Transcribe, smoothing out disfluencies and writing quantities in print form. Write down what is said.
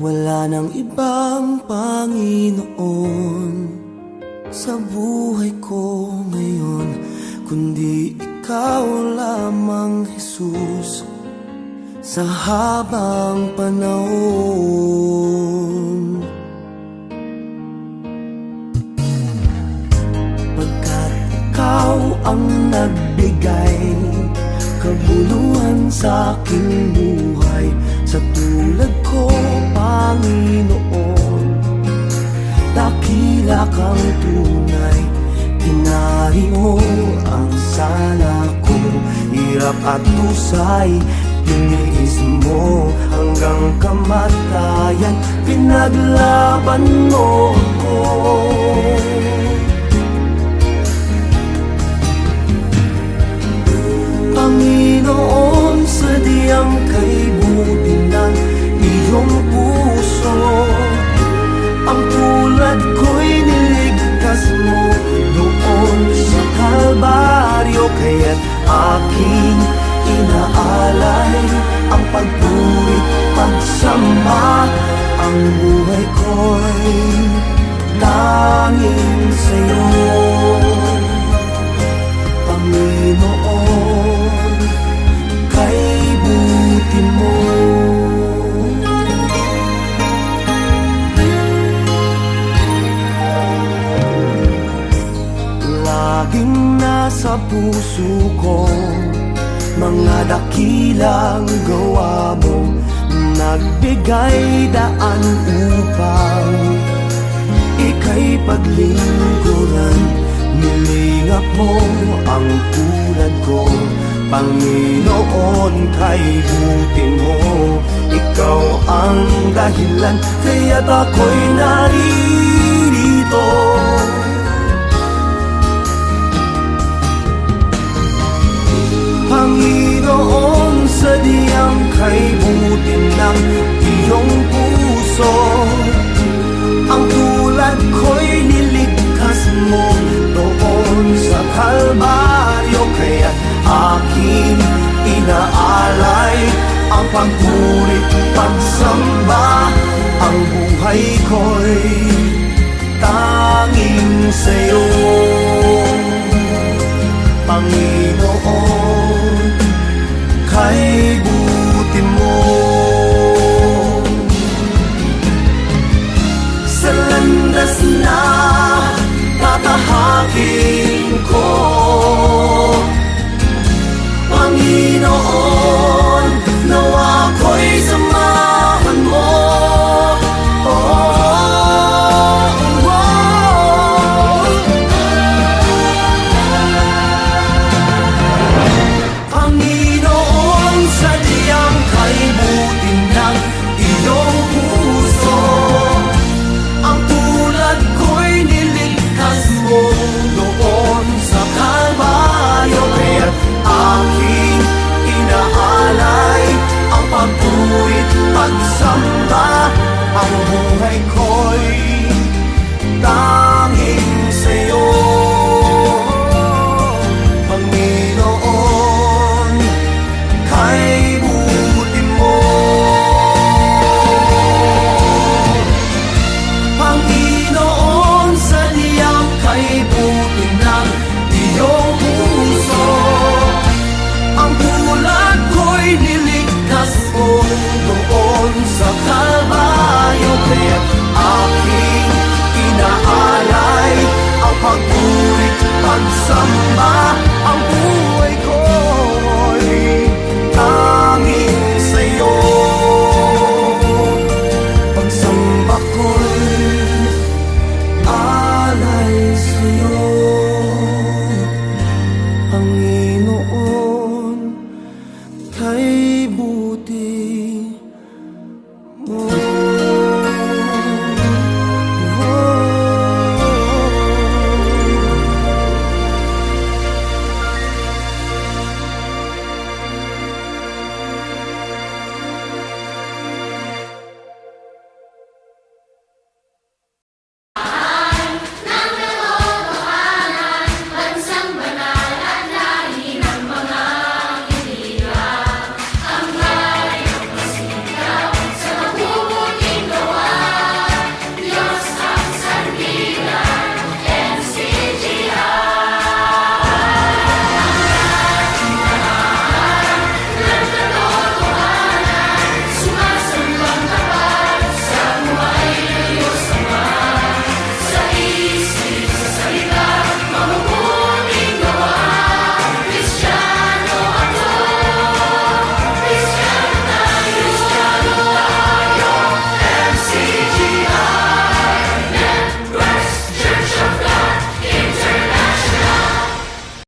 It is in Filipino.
Wala nang ibang Panginoon sa buhay ko ngayon, kundi ikaw lamang, Jesus, sa habang panahon. Pagkat ikaw ang nagbigay kabuluhan sa aking buhay, sa tulad ko, Panginoon, dakila kang tunay. Inari mo ang sala ko, hirap at tusay, tiniis mo hanggang kamatayan, pinaglaban mo ako. Panginoon, sadyang kay buti ng iyong puso, ang tulad ko'y niligtas mo doon sa Kalbaryo. Kaya't aking inaalay ang pagpuri, pagsamba, ang buhay ko'y tanging sa'yo, Panginoon, kay buti mo. Laging nasa puso ko mga dakilang gawa mo, nagbigay daan upang ika'y paglingkuran. Nilingap mo ang tulad ko, Panginoon, kay buti mo. Ikaw ang dahilan, kaya't ako'y naririto. Panginoon, sadyang kay buti ng iyong puso, ang tulad ko'y niligtas mo doon sa Kalbaryo. Kaya't aking inaalay ang pagpuri, pagsamba, ang buhay ko'y tanging sa'yo, Panginoon, kay buti mo. Sa landas na tatahakin ko, Panginoon,